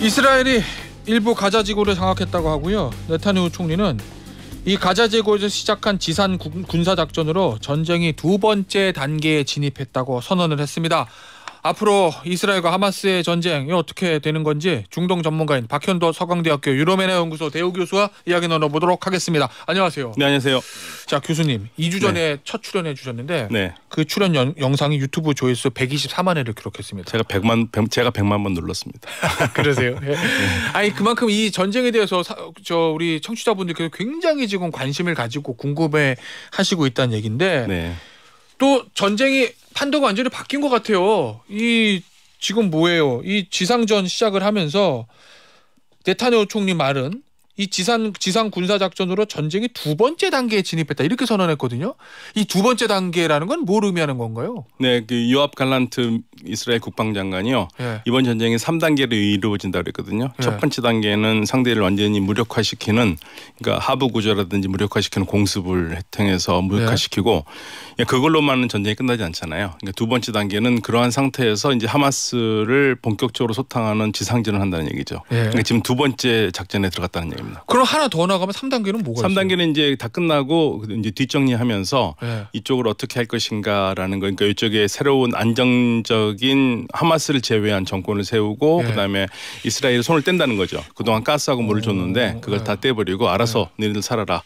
이스라엘이 일부 가자 지구를 장악했다고 하고요. 네타냐후 총리는 이 가자 지구에서 시작한 지상 군사 작전으로 전쟁이 두 번째 단계에 진입했다고 선언을 했습니다. 앞으로 이스라엘과 하마스의 전쟁이 어떻게 되는 건지 중동 전문가인 박현도 서강대학교 유로메나 연구소 대우 교수와 이야기 나눠보도록 하겠습니다. 안녕하세요. 네, 안녕하세요. 자, 교수님 2주 전에 첫 출연해 주셨는데 그 출연 영상이 유튜브 조회수 124만 회를 기록했습니다. 제가 100만 번 눌렀습니다. 그러세요? 네. 아니 그만큼 이 전쟁에 대해서 우리 청취자분들께서 굉장히 지금 관심을 가지고 궁금해하시고 있다는 얘기인데 또 전쟁이 판도가 완전히 바뀐 것 같아요. 이 지금 뭐예요? 이 지상전 시작을 하면서 네타냐후 총리 말은 이 지상 군사 작전으로 전쟁이 두 번째 단계에 진입했다 이렇게 선언했거든요. 이 두 번째 단계라는 건 뭘 의미하는 건가요? 네, 그 요압 갈란트 이스라엘 국방장관이요. 이번 전쟁이 3단계로 이루어진다 그랬거든요. 첫 번째 단계는 상대를 완전히 무력화시키는, 그러니까 하부 구조라든지 무력화시키는 공습을 통해서 무력화시키고 그걸로만은 전쟁이 끝나지 않잖아요. 그러니까 두 번째 단계는 그러한 상태에서 이제 하마스를 본격적으로 소탕하는 지상전을 한다는 얘기죠. 그러니까 지금 두 번째 작전에 들어갔다는 얘기입니다. 그럼 하나 더 나가면 3단계는 뭐가 있어요? 3단계는 이제 다 끝나고 이제 뒷정리하면서 이쪽을 어떻게 할 것인가라는 거. 그러니까 이쪽에 새로운 안정적인 하마스를 제외한 정권을 세우고 그다음에 이스라엘이 손을 뗀다는 거죠. 그동안 가스하고 물을 줬는데 그걸 다 떼버리고 알아서 너희들 살아라.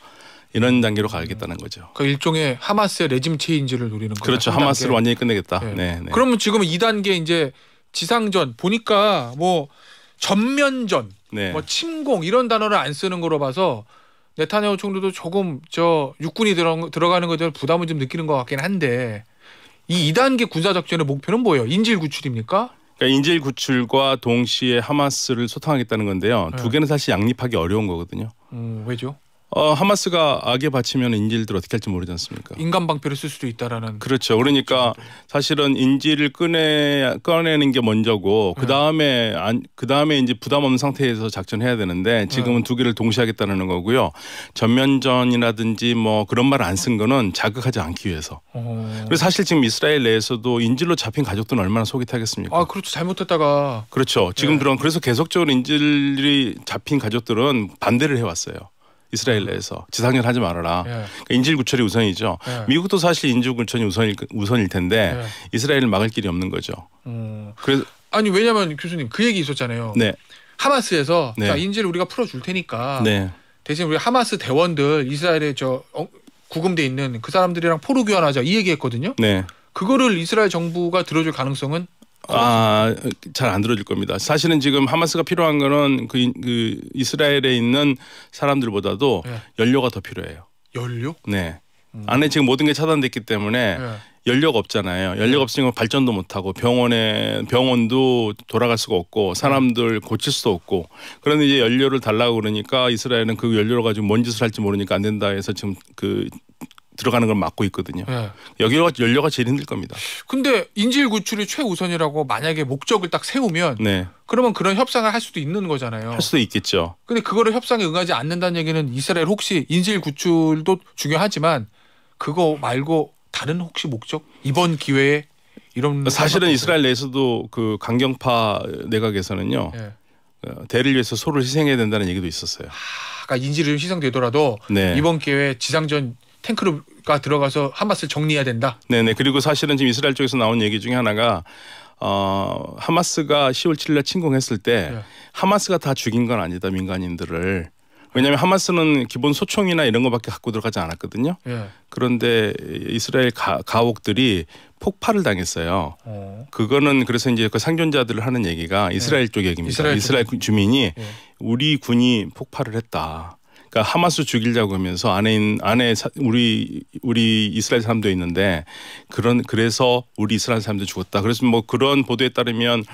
이런 단계로 가겠다는 거죠. 그 일종의 하마스의 레짐 체인지를 노리는 거죠. 그렇죠. 3단계. 하마스를 완전히 끝내겠다. 그러면 지금 2단계 이제 지상전 보니까 뭐 전면전, 뭐 침공 이런 단어를 안 쓰는 거로 봐서 네타냐후 총리도 조금 육군이 들어가는 것에 대한 부담을 좀 느끼는 것 같긴 한데 이 2단계 군사 작전의 목표는 뭐예요? 인질 구출입니까? 그러니까 인질 구출과 동시에 하마스를 소탕하겠다는 건데요. 두 개는 사실 양립하기 어려운 거거든요. 왜죠? 하마스가 악에 바치면 인질들 어떻게 할지 모르지 않습니까? 인간 방패를 쓸 수도 있다라는. 그렇죠. 그러니까 사실은 인질을 꺼내는 게 먼저고 그 다음에 이제 부담 없는 상태에서 작전해야 되는데 지금은 두 개를 동시에 하겠다는 거고요. 전면전이라든지 뭐 그런 말 안 쓴 거는 자극하지 않기 위해서. 그래서 사실 지금 이스라엘 내에서도 인질로 잡힌 가족들은 얼마나 속이 타겠습니까? 아, 그렇죠. 잘못했다가. 그렇죠. 지금 그래서 계속적으로 인질이 잡힌 가족들은 반대를 해왔어요. 이스라엘 내에서 지상전 하지 말아라. 그러니까 인질 구출이 우선이죠. 미국도 사실 인질 구출이 우선일 텐데 이스라엘을 막을 길이 없는 거죠. 그래서 아니 왜냐하면 교수님 그 얘기 있었잖아요. 하마스에서 자, 인질 우리가 풀어줄 테니까 대신 우리 하마스 대원들 이스라엘에 구금돼 있는 그 사람들이랑 포로 교환하자 이 얘기했거든요. 그거를 이스라엘 정부가 들어줄 가능성은? 잘 안 들어줄 겁니다. 사실은 지금 하마스가 필요한 거는 그 이스라엘에 있는 사람들보다도 연료가 더 필요해요. 연료? 네. 안에 지금 모든 게 차단됐기 때문에 연료가 없잖아요. 연료가 없으니까 발전도 못하고 병원도 돌아갈 수가 없고 사람들 고칠 수도 없고 그런데 이제 연료를 달라고 그러니까 이스라엘은 그 연료를 가지고 뭔 짓을 할지 모르니까 안 된다 해서 지금 들어가는 걸 막고 있거든요. 여기가 연료가 제일 힘들 겁니다. 근데 인질 구출이 최우선이라고 만약에 목적을 딱 세우면 그러면 그런 협상을 할 수도 있는 거잖아요. 할 수도 있겠죠. 근데 그거를 협상에 응하지 않는다는 얘기는 이스라엘 혹시 인질 구출도 중요하지만 그거 말고 다른 혹시 목적? 이번 기회에 이런 사실은 이스라엘 내에서도 그 강경파 내각에서는요. 대를 위해서 소를 희생해야 된다는 얘기도 있었어요. 그러니까 인질이 희생되더라도 이번 기회에 지상전 탱크가 들어가서 하마스를 정리해야 된다. 네네. 그리고 사실은 지금 이스라엘 쪽에서 나온 얘기 중에 하나가 하마스가 10월 7일 날 침공했을 때 하마스가 다 죽인 건 아니다 민간인들을. 왜냐하면 하마스는 기본 소총이나 이런 거밖에 갖고 들어가지 않았거든요. 그런데 이스라엘 가옥들이 폭발을 당했어요. 그거는 그래서 이제 그 생존자들을 하는 얘기가 이스라엘 쪽 얘기입니다. 이스라엘 주민이 우리 군이 폭발을 했다. 그러니까 하마스 죽이려고 하면서 안에 우리 이스라엘 사람도 있는데 그래서 우리 이스라엘 사람도 죽었다. 그래서 뭐 그런 보도에 따르면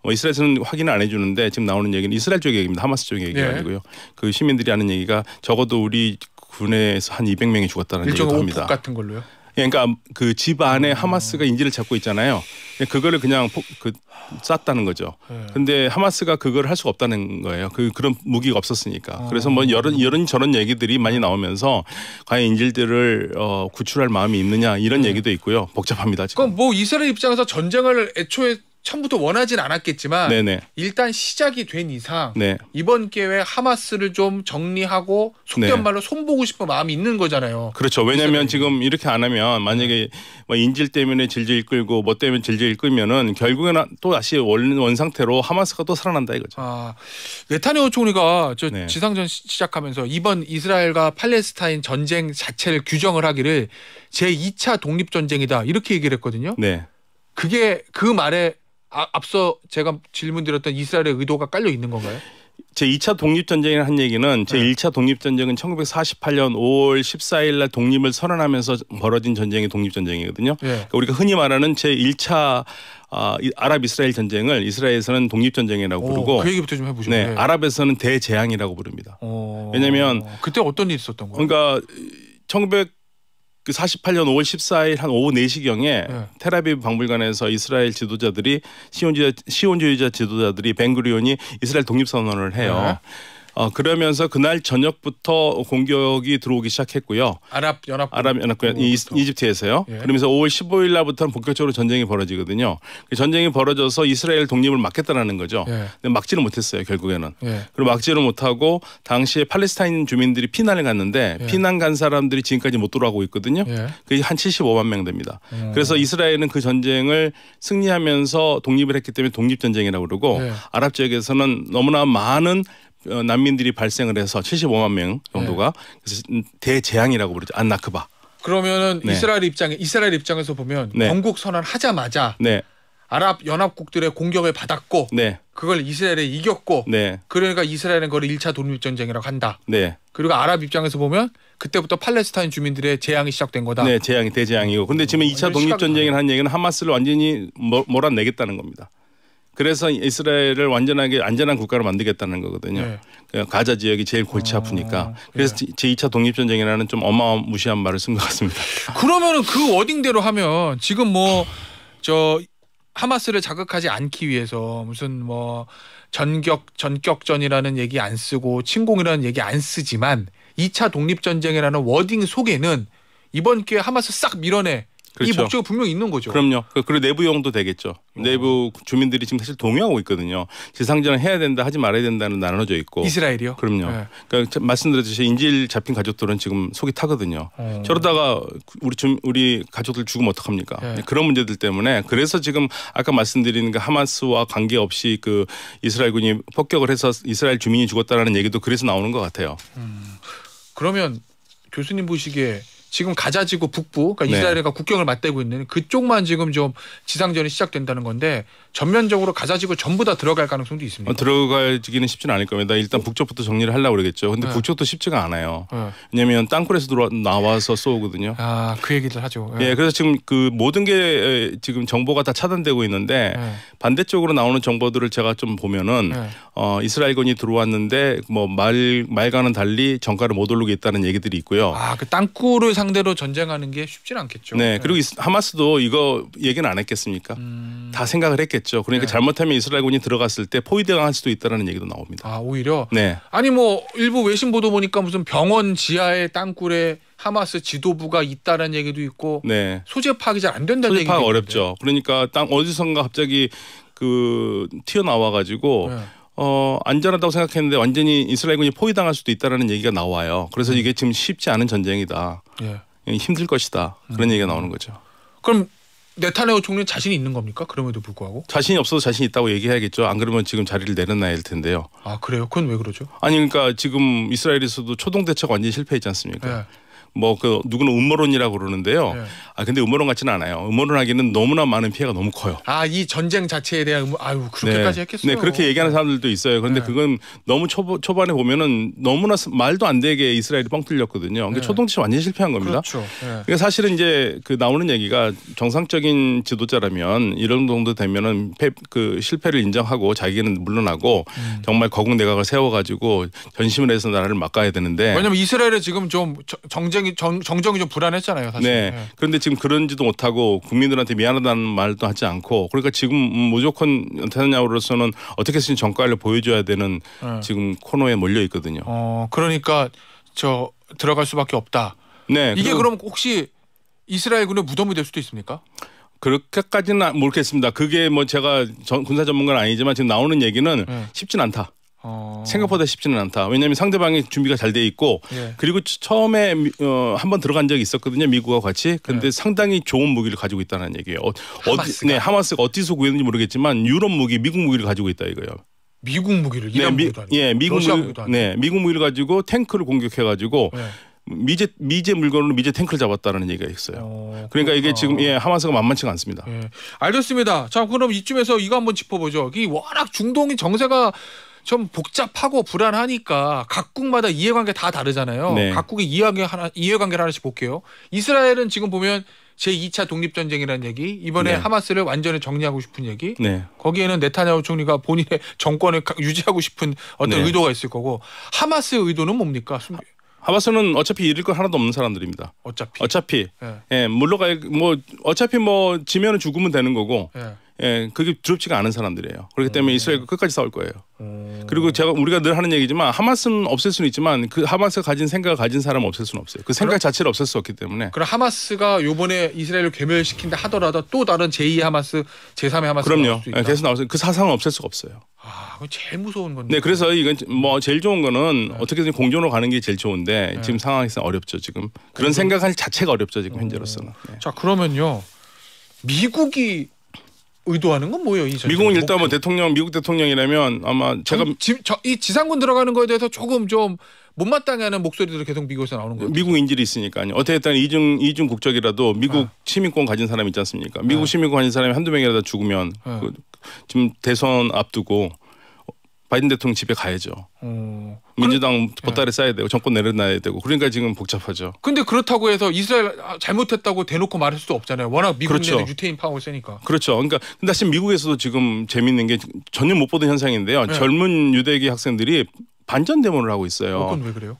이스라엘에서는 확인을 안 해주는데 지금 나오는 얘기는 이스라엘 쪽 얘기입니다. 하마스 쪽 얘기가 아니고요. 그 시민들이 하는 얘기가 적어도 우리 군에서 한 200명이 죽었다는 얘기도 합니다. 일종의 오폭 같은 걸로요? 그러니까 그 집 안에 하마스가 인질을 잡고 있잖아요. 그거를 그냥 쐈다는 거죠. 근데 하마스가 그걸 할 수가 없다는 거예요. 그런 무기가 없었으니까. 그래서 뭐 이런 저런 얘기들이 많이 나오면서 과연 인질들을 구출할 마음이 있느냐 이런 얘기도 있고요. 복잡합니다. 지금. 그럼 뭐 이스라엘 입장에서 전쟁을 애초에 처음부터 원하진 않았겠지만 네네. 일단 시작이 된 이상 네. 이번 기회에 하마스를 좀 정리하고 속된 말로 손보고 싶은 마음이 있는 거잖아요. 그렇죠. 왜냐하면 지금 이렇게 안 하면 만약에 뭐 인질 때문에 질질 이끌고 뭐 때문에 질질 이끌면은 결국에는 또 다시 원 상태로 하마스가 또 살아난다 이거죠. 네타냐후 총리가 지상전 시작하면서 이번 이스라엘과 팔레스타인 전쟁 자체를 규정을 하기를 제2차 독립전쟁이다 이렇게 얘기를 했거든요. 네. 그게 그 말에 앞서 제가 질문드렸던 이스라엘의 의도가 깔려 있는 건가요? 제2차 독립전쟁이라는 한 얘기는 제1차 독립전쟁은 1948년 5월 14일 날 독립을 선언하면서 벌어진 전쟁이 독립전쟁이거든요. 그러니까 우리가 흔히 말하는 제1차 아랍 이스라엘 전쟁을 이스라엘에서는 독립전쟁이라고 부르고 그 얘기부터 좀 해보죠. 네, 아랍에서는 대재앙이라고 부릅니다. 왜냐하면 그때 어떤 일이 있었던 거예요? 그러니까 1948년 5월 14일 한 오후 4시경에 텔아비브 박물관에서 이스라엘 지도자들이 시온주의자 지도자들이 벤구리온이 이스라엘 독립선언을 해요. 그러면서 그날 저녁부터 공격이 들어오기 시작했고요. 아랍연합군 이집트에서요. 그러면서 5월 15일 날부터는 본격적으로 전쟁이 벌어지거든요. 전쟁이 벌어져서 이스라엘 독립을 막겠다라는 거죠. 근데 막지를 못했어요. 결국에는. 그리고 막지를 못하고 당시에 팔레스타인 주민들이 피난을 갔는데 피난 간 사람들이 지금까지 못 돌아오고 있거든요. 그게 한 75만 명 됩니다. 그래서 이스라엘은 그 전쟁을 승리하면서 독립을 했기 때문에 독립전쟁이라고 그러고 아랍 지역에서는 너무나 많은 난민들이 발생을 해서 75만 명 정도가 그래서 대재앙이라고 부르죠. 안나크바. 그러면은 이스라엘 입장에서 보면 건국 선언하자마자 아랍 연합국들의 공격을 받았고 그걸 이스라엘이 이겼고 그러니까 이스라엘은 그걸 1차 독립전쟁이라고 한다. 그리고 아랍 입장에서 보면 그때부터 팔레스타인 주민들의 재앙이 시작된 거다. 네, 대재앙이고. 근데 지금 2차 독립전쟁이라는 한 얘기는 하마스를 완전히 몰아내겠다는 겁니다. 그래서 이스라엘을 안전한 국가로 만들겠다는 거거든요. 가자 지역이 제일 골치 아프니까. 그래서 제2차 독립전쟁이라는 좀 어마무시한 말을 쓴 것 같습니다. 그러면은 그 워딩대로 하면 지금 하마스를 자극하지 않기 위해서 무슨 전격전이라는 얘기 안 쓰고 침공이라는 얘기 안 쓰지만 2차 독립전쟁이라는 워딩 속에는 이번 기회에 하마스 싹 밀어내. 이 목적이 분명히 있는 거죠. 그럼요. 그리고 내부용도 되겠죠. 내부 주민들이 지금 사실 동요하고 있거든요. 지상전을 해야 된다 하지 말아야 된다는 나눠져 있고. 이스라엘이요? 그럼요. 그러니까 말씀드렸듯이 인질 잡힌 가족들은 지금 속이 타거든요. 저러다가 우리 가족들 죽으면 어떡합니까? 그런 문제들 때문에 그래서 지금 아까 말씀드린 그 하마스와 관계없이 그 이스라엘군이 폭격을 해서 이스라엘 주민이 죽었다라는 얘기도 그래서 나오는 것 같아요. 그러면 교수님 보시기에 지금 가자지구 북부, 그러니까 이스라엘과 국경을 맞대고 있는 그쪽만 지금 좀 지상전이 시작된다는 건데 전면적으로 가자지구 전부 다 들어갈 가능성도 있습니다. 들어가기는 쉽지는 않을 겁니다. 일단 북쪽부터 정리를 하려고 그러겠죠. 근데 북쪽도 쉽지가 않아요. 왜냐하면 땅굴에서 나와서 쏘거든요. 그 얘기를 하죠. 그래서 지금 그 모든 게 지금 정보가 다 차단되고 있는데 반대쪽으로 나오는 정보들을 제가 좀 보면은 이스라엘군이 들어왔는데 말과는 달리 정가를 못 오르고 있다는 얘기들이 있고요. 그 땅굴을 상대로 전쟁하는 게 쉽지는 않겠죠. 그리고 하마스도 이거 얘기는 안 했겠습니까? 다 생각을 했겠죠. 그러니까 잘못하면 이스라엘군이 들어갔을 때 포위당할 수도 있다는 얘기도 나옵니다. 오히려? 아니 일부 외신 보도 보니까 무슨 병원 지하의 땅굴에 하마스 지도부가 있다는 얘기도 있고 소재 파악이 잘 안 된다는 얘기도 있고. 소재 파악 어렵죠. 그러니까 어디선가 갑자기 튀어나와가지고 안전하다고 생각했는데 완전히 이스라엘군이 포위당할 수도 있다는 얘기가 나와요. 그래서 이게 지금 쉽지 않은 전쟁이다. 힘들 것이다. 그런 얘기가 나오는 거죠. 그럼 네타냐후 총리는 자신이 있는 겁니까? 그럼에도 불구하고? 자신이 없어도 자신 있다고 얘기해야겠죠. 안 그러면 지금 자리를 내려놔야 할 텐데요. 그래요? 그건 왜 그러죠? 그러니까 지금 이스라엘에서도 초동 대처가 완전히 실패했지 않습니까? 누구는 음모론이라고 그러는데요. 근데 음모론 같지는 않아요. 음모론하기는 너무나 많은 피해가 너무 커요. 이 전쟁 자체에 대한 그렇게까지 했겠어요. 그렇게 얘기하는 사람들도 있어요. 그런데 그건 너무 초반에 보면은 너무나 말도 안 되게 이스라엘이 뻥 뚫렸거든요. 그러니까 초동치 완전히 실패한 겁니다. 그렇죠. 그러니까 사실은 이제 나오는 얘기가 정상적인 지도자라면 이런 정도 되면은 실패를 인정하고 자기는 물러나고 정말 거국 내각을 세워가지고 전심을 해서 나라를 막아야 되는데. 왜냐하면 이스라엘에 지금 좀 정정이 좀 불안했잖아요, 사실. 그런데 지금 그런지도 못하고 국민들한테 미안하다는 말도 하지 않고 그러니까 지금 무조건 네타냐후로서는 어떻게 해서든 정가를 보여줘야 되는 지금 코너에 몰려 있거든요. 그러니까 들어갈 수밖에 없다. 이게 그럼 혹시 이스라엘군의 무덤이 될 수도 있습니까? 그렇게까지는 모르겠습니다. 그게 뭐 제가 군사 전문가는 아니지만 지금 나오는 얘기는 쉽진 않다. 생각보다 쉽지는 않다. 왜냐하면 상대방이 준비가 잘 돼 있고 그리고 처음에 한번 들어간 적이 있었거든요. 미국과 같이. 근데 상당히 좋은 무기를 가지고 있다는 얘기예요. 하마스가? 하마스가 어디서 구했는지 모르겠지만 유럽 무기, 미국 무기를 가지고 있다 이거예요. 미국 무기를 이란 무기도 아니고 미국 무기를 가지고 탱크를 공격해가지고 미제 물건으로 미제 탱크를 잡았다는 얘기가 있어요. 그러니까 이게 지금 하마스가 만만치가 않습니다. 알겠습니다. 자, 그럼 이쯤에서 이거 한번 짚어보죠. 이 워낙 중동이 정세가 좀 복잡하고 불안하니까 각국마다 이해관계 다 다르잖아요. 각국의 이해관계를 하나씩 볼게요. 이스라엘은 지금 보면 제2차 독립전쟁이라는 얘기, 이번에 하마스를 완전히 정리하고 싶은 얘기, 거기에는 네타냐후 총리가 본인의 정권을 유지하고 싶은 어떤 의도가 있을 거고, 하마스의 의도는 뭡니까? 하마스는 어차피 잃을 건 하나도 없는 사람들입니다. 어차피 물러가 뭐 어차피 뭐 지면은 죽으면 되는 거고, 그게 두렵지가 않은 사람들이에요. 그렇기 때문에 이스라엘과 끝까지 싸울 거예요. 그리고 우리가 늘 하는 얘기지만 하마스는 없앨 수는 있지만 그 하마스가 가진 생각을 가진 사람은 없앨 수는 없어요. 그 생각 자체를 없앨 수 없기 때문에. 그럼 하마스가 이번에 이스라엘을 괴멸시킨다 하더라도 또 다른 제2의 하마스, 제3의 하마스가 나올 수 있다. 계속 나올 수 있어요. 그 사상은 없앨 수가 없어요. 그건 제일 무서운 건데. 네, 그래서 이건 뭐 제일 좋은 거는 어떻게든 공존으로 가는 게 제일 좋은데 지금 상황에서 어렵죠. 지금 그런 생각할 자체가 어렵죠. 지금 현재로서는. 자, 그러면요, 미국이 의도하는 건 뭐예요? 미국은 일단 뭐 미국 대통령이라면 아마 제가 이 지상군 들어가는 거에 대해서 조금 좀 못마땅해하는 목소리들이 계속 미국에서 나오는 거예요. 미국 인질이 있으니까요. 어쨌든 이중 국적이라도 미국 시민권 가진 사람 있지 않습니까? 미국 시민권 가진 사람이 한두 명이라도 죽으면 지금 대선 앞두고 바이든 대통령 집에 가야죠. 민주당 보따리 쌓아야 되고 정권 내려놔야 되고 그러니까 지금 복잡하죠. 근데 그렇다고 해서 이스라엘 잘못했다고 대놓고 말할 수도 없잖아요. 워낙 미국 내에서 유태인 파워가 세니까. 그렇죠. 그러니까 근데 사실 미국에서도 지금 재밌는 게 전혀 못 보던 현상인데요. 젊은 유대계 학생들이 반전 데모를 하고 있어요. 그건 왜 그래요?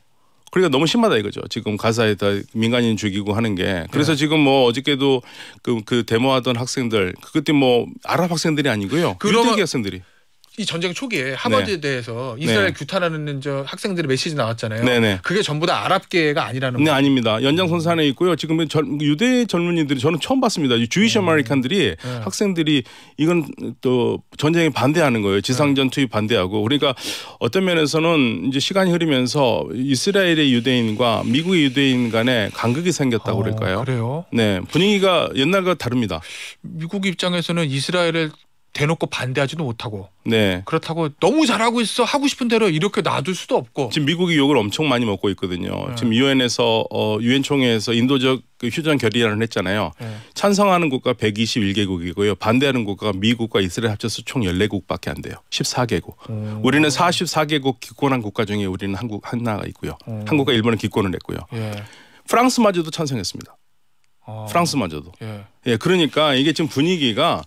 그러니까 너무 심하다 이거죠. 지금 가사에다 민간인 죽이고 하는 게. 그래서 지금 뭐 어저께도 그 데모하던 학생들 그것도 뭐 아랍 학생들이 아니고요. 유대계 학생들이. 이 전쟁 초기에 하버드에 대해서 이스라엘 규탄하는 학생들의 메시지 나왔잖아요. 그게 전부 다 아랍계가 아니라는 거예요. 아닙니다. 연장선상에 있고요. 지금 유대 젊은이들이 저는 처음 봤습니다. 주이시 아메리칸들이 학생들이 이건 또 전쟁에 반대하는 거예요. 지상전 투입 반대하고. 그러니까 어떤 면에서는 이제 시간이 흐르면서 이스라엘의 유대인과 미국의 유대인 간에 간극이 생겼다고 그럴까요? 그래요? 네, 분위기가 옛날과 다릅니다. 미국 입장에서는 이스라엘을 대놓고 반대하지도 못하고 그렇다고 너무 잘하고 있어 하고 싶은 대로 이렇게 놔둘 수도 없고 지금 미국이 욕을 엄청 많이 먹고 있거든요. 지금 유엔에서 유엔 총회에서 인도적 휴전 결의안을 했잖아요. 찬성하는 국가 121개국이고요. 반대하는 국가가 미국과 이스라엘 합쳐서 총 14국밖에 안 돼요. 14개국. 우리는 44개국 기권한 국가 중에 우리는 한국 하나가 있고요. 한국과 일본은 기권을 했고요. 프랑스마저도 찬성했습니다. 프랑스마저도. 그러니까 이게 지금 분위기가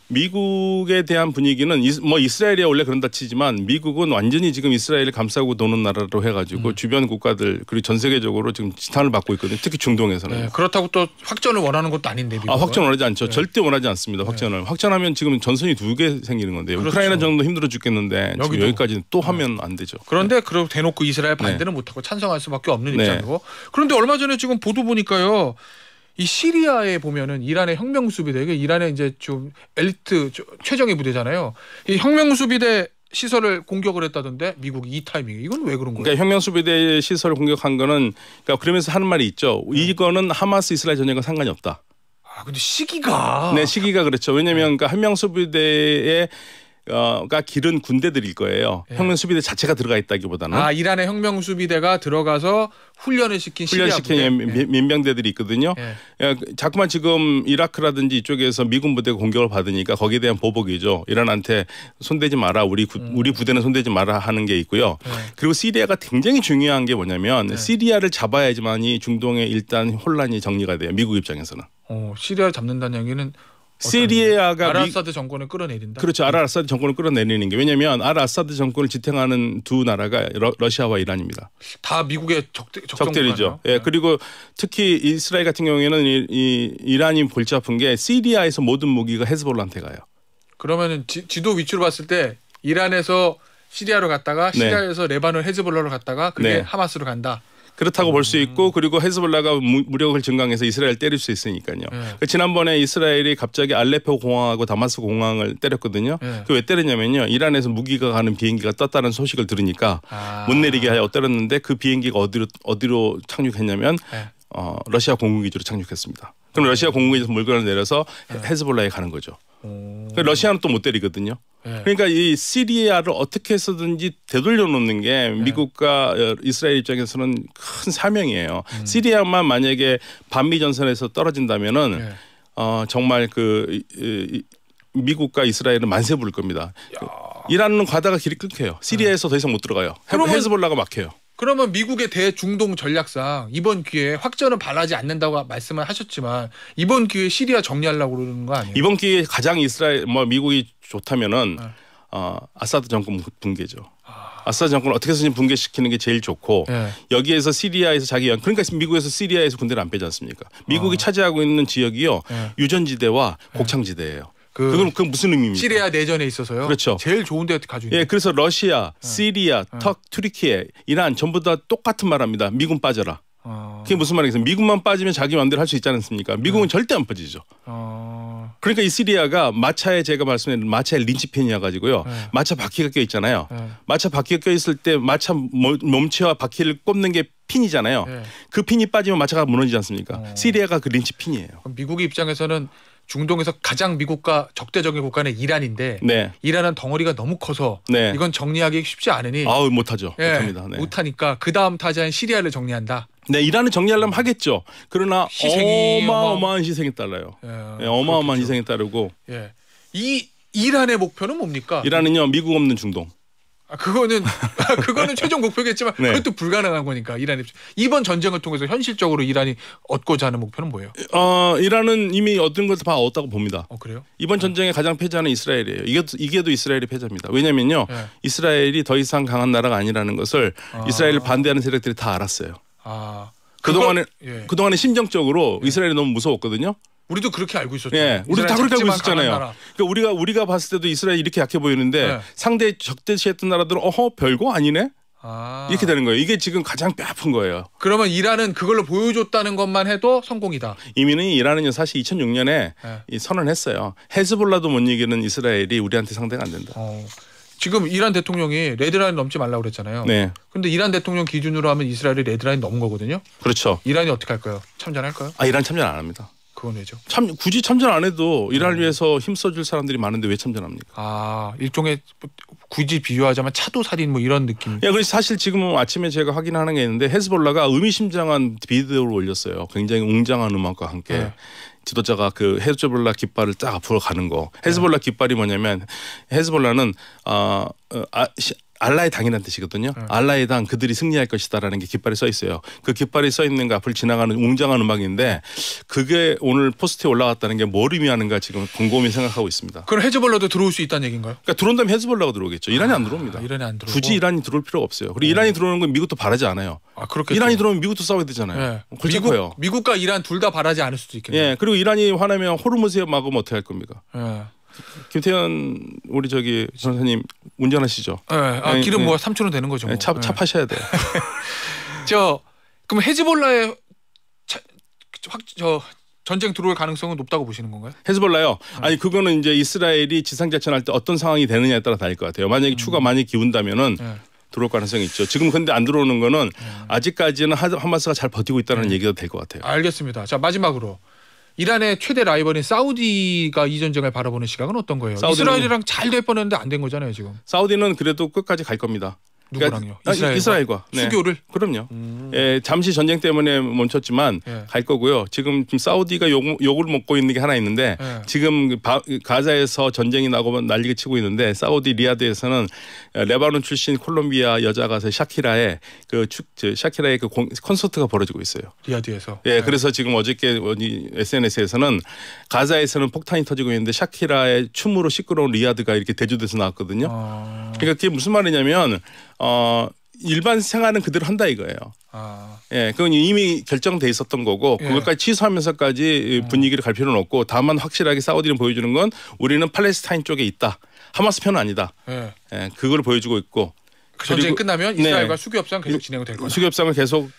미국에 대한 분위기는 뭐 이스라엘이 원래 그런다 치지만 미국은 완전히 지금 이스라엘을 감싸고 노는 나라로 해가지고 주변 국가들 그리고 전 세계적으로 지금 지탄을 받고 있거든요. 특히 중동에서는. 그렇다고 또 확전을 원하는 것도 아닌데 미국은. 확전 원하지 않죠. 절대 원하지 않습니다. 확전을. 확전하면 지금 전선이 2개 생기는 건데요. 그렇죠. 우크라이나 정도 힘들어 죽겠는데 지금 여기까지는 또 하면 안 되죠. 그런데 그럼 대놓고 이스라엘 반대는 못하고 찬성할 수밖에 없는 입장이고. 그런데 얼마 전에 지금 보도 보니까요. 이 시리아에 보면은 이란의 혁명수비대, 이게 이란의 이제 좀 엘리트 최정예 부대잖아요. 이 혁명수비대 시설을 공격을 했다던데 미국이 이 타이밍에 이건 왜 그런 거예요? 그러니까 혁명수비대 시설을 공격한 거는 그러니까 그러면서 하는 말이 있죠. 이거는 하마스 이스라엘 전쟁과 상관이 없다. 근데 시기가. 시기가 그렇죠. 왜냐하면 그러니까 혁명수비대의 가 기른 군대들일 거예요. 혁명수비대 자체가 들어가 있다기보다는. 이란의 혁명수비대가 들어가서 훈련을 시킨 민병대들이 있거든요. 자꾸만 지금 이라크라든지 이쪽에서 미군 부대가 공격을 받으니까 거기에 대한 보복이죠. 이란한테 손대지 마라. 우리 부대는 손대지 마라 하는 게 있고요. 그리고 시리아가 굉장히 중요한 게 뭐냐면 시리아를 잡아야지만이 중동에 일단 혼란이 정리가 돼요. 미국 입장에서는. 시리아를 잡는다는 얘기는 시리아가 아사드 정권을 끌어내린다. 그렇죠. 아사드 정권을 끌어내리는 게 왜냐하면 아사드 정권을 지탱하는 두 나라가 러시아와 이란입니다. 다 미국의 적들이죠. 그리고 특히 이스라엘 같은 경우에는 이 이란이 골치 아픈 게 시리아에서 모든 무기가 헤즈볼라한테 가요. 그러면은 지도 위치로 봤을 때 이란에서 시리아로 갔다가 시리아에서 레바논 헤즈볼라로 갔다가 그게 하마스로 간다. 그렇다고 볼 수 있고 그리고 헤즈볼라가 무력을 증강해서 이스라엘 때릴 수 있으니까요. 그 지난번에 이스라엘이 갑자기 알레포 공항하고 다마스크 공항을 때렸거든요. 그 왜 때렸냐면요. 이란에서 무기가 가는 비행기가 떴다는 소식을 들으니까 못 내리게 하여 때렸는데 그 비행기가 어디로 착륙했냐면 러시아 공군기지로 착륙했습니다. 그럼 러시아 공군기지에서 물건을 내려서 헤즈볼라에 가는 거죠. 러시아는 또 못 때리거든요. 그러니까 이 시리아를 어떻게 해서든지 되돌려 놓는 게 미국과 이스라엘 입장에서는 큰 사명이에요. 시리아만 만약에 반미 전선에서 떨어진다면은 정말 미국과 이스라엘은 만세 부를 겁니다. 이란은 가다가 길이 끊겨요. 시리아에서 더 이상 못 들어가요. 헤즈볼라가 막혀요. 그러면 미국의 대중동 전략상 이번 기회에 확전은 바라지 않는다고 말씀을 하셨지만 이번 기회에 시리아 정리하려고 그러는 거 아니에요? 이번 기회에 가장 미국이 좋다면은 아사드 정권 붕괴죠. 아사드 정권을 어떻게 해서든 붕괴시키는 게 제일 좋고 여기에서 시리아에서 그러니까 미국에서 시리아에서 군대를 안 빼지 않습니까? 미국이 차지하고 있는 지역이요 유전지대와 곡창지대예요. 그건 무슨 의미입니까? 시리아 내전에 있어서요. 그렇죠. 제일 좋은 데 가지고 있는. 그래서 러시아, 시리아, 튀르키예, 이란 전부 다 똑같은 말합니다. 미군 빠져라. 그게 무슨 말이겠어요? 미국만 빠지면 자기 마음대로 할 수 있지 않습니까? 미국은 절대 안 빠지죠. 그러니까 이 시리아가 마차에 제가 말씀드린 마차에 린치핀이어 가지고요. 마차 바퀴가 껴 있잖아요. 마차 바퀴가 껴 있을 때 마차 몸체와 바퀴를 꼽는 게 핀이잖아요. 그 핀이 빠지면 마차가 무너지지 않습니까? 시리아가 그 린치핀이에요. 미국의 입장에서는 중동에서 가장 미국과 적대적인 국가는 이란인데 이란은 덩어리가 너무 커서 이건 정리하기 쉽지 않으니 못하죠. 못합니다. 못하니까 그 다음 타자인 시리아를 정리한다. 네, 이란은 정리하려면 하겠죠. 그러나 희생이 어마어마한 희생이 따라요. 어마어마한 희생이 따르고. 이 이란의 목표는 뭡니까? 이란은요 미국 없는 중동. 그거는 최종 목표겠지만 그것도 불가능한 거니까 이번 전쟁을 통해서 현실적으로 이란이 얻고자 하는 목표는 뭐예요? 이란은 이미 얻은 것을 다 얻었다고 봅니다. 그래요? 이번 전쟁의 가장 패자는 이스라엘이에요. 이게도 이스라엘의 패자입니다. 왜냐면요 이스라엘이 더 이상 강한 나라가 아니라는 것을 이스라엘을 반대하는 세력들이 다 알았어요. 그동안에 심정적으로 이스라엘이 너무 무서웠거든요. 우리도 그렇게 알고 있었죠. 우리도 다 그렇게 알고 있었잖아요. 그러니까 우리가 봤을 때도 이스라엘이 이렇게 약해 보이는데 상대 적대시했던 나라들은 별거 아니네? 이렇게 되는 거예요. 이게 지금 가장 뼈아픈 거예요. 그러면 이란은 그걸로 보여줬다는 것만 해도 성공이다. 이미는 이란은 사실 2006년에 선언했어요. 헤즈볼라도 못 이기는 이스라엘이 우리한테 상대가 안 된다. 지금 이란 대통령이 레드라인 넘지 말라고 그랬잖아요. 근데 이란 대통령 기준으로 하면 이스라엘이 레드라인 넘은 거거든요. 그렇죠. 이란이 어떻게 할까요? 참전할까요? 이란 참전 안 합니다. 그건 왜죠? 굳이 참전 안 해도 이란을 위해서 힘써줄 사람들이 많은데 왜 참전합니까? 일종의 굳이 비유하자면 차도 살인 이런 느낌. 그래서 사실 지금 아침에 제가 확인하는 게 있는데 헤즈볼라가 의미심장한 비디오를 올렸어요. 굉장히 웅장한 음악과 함께. 지도자가 그 헤즈볼라 깃발을 딱 앞으로 가는 거. 헤즈볼라 깃발이 뭐냐면 헤즈볼라는 알라의 당이라는 뜻이거든요. 알라의 당 그들이 승리할 것이다라는 게 깃발이 써 있어요. 그 깃발이 써 있는 그 앞을 지나가는 웅장한 음악인데 그게 오늘 포스트에 올라갔다는 게 뭘 의미하는가 지금 곰곰이 생각하고 있습니다. 그럼 헤즈볼라도 들어올 수 있다는 얘기인가요? 그러니까 들어온다면 헤즈볼라가 들어오겠죠. 이란이 안 들어옵니다. 이란이 안 들어오고. 굳이 이란이 들어올 필요가 없어요. 그리고 이란이 들어오는 건 미국도 바라지 않아요. 그렇겠죠. 이란이 들어오면 미국도 싸워야 되잖아요. 미국과 이란 둘 다 바라지 않을 수도 있겠네요. 그리고 이란이 화나면 호르무즈에 막으면 어떻게 할 겁니까? 김태현 우리 전사님 운전하시죠? 기름 3,000원 되는 거죠. 차 파셔야 돼요. 그럼 헤즈볼라의 전쟁 들어올 가능성은 높다고 보시는 건가요? 헤즈볼라요? 아니 그거는 이제 이스라엘이 지상작전할 때 어떤 상황이 되느냐에 따라 다를 것 같아요. 만약에 추가 많이 기운다면은 들어올 가능성이 있죠. 지금 근데 안 들어오는 거는 아직까지는 하마스가 잘 버티고 있다는 얘기가 될 것 같아요. 알겠습니다. 자 마지막으로. 이란의 최대 라이벌인 사우디가 이 전쟁을 바라보는 시각은 어떤 거예요? 이스라엘이랑 잘 될 뻔했는데 안 된 거잖아요 지금. 사우디는 그래도 끝까지 갈 겁니다. 누구랑요? 이스라엘과. 수교를? 그럼요. 잠시 전쟁 때문에 멈췄지만 갈 거고요. 지금 사우디가 욕을 먹고 있는 게 하나 있는데 지금 가자에서 전쟁이 나고 난리가 치고 있는데 사우디 리야드에서는 레바논 출신 콜롬비아 여자 가수 샤키라의 그 콘서트가 벌어지고 있어요. 리야드에서. 그래서 지금 어저께 SNS에서는 가자에서는 폭탄이 터지고 있는데 샤키라의 춤으로 시끄러운 리야드가 이렇게 대조돼서 나왔거든요. 그러니까 그게 무슨 말이냐면 일반 생활은 그대로 한다 이거예요. 그건 이미 결정돼 있었던 거고 그것까지 취소하면서까지 분위기를 갈 필요는 없고 다만 확실하게 사우디는 보여주는 건 우리는 팔레스타인 쪽에 있다. 하마스 편은 아니다. 그걸 보여주고 있고 그 전쟁이 끝나면 이스라엘과 수교 협상 계속 진행될 거다. 수교 협상은 계속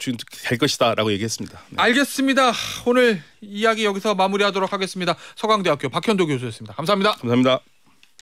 될 것이다라고 얘기했습니다. 네. 알겠습니다. 오늘 이야기 여기서 마무리하도록 하겠습니다. 서강대학교 박현도 교수였습니다. 감사합니다. 감사합니다.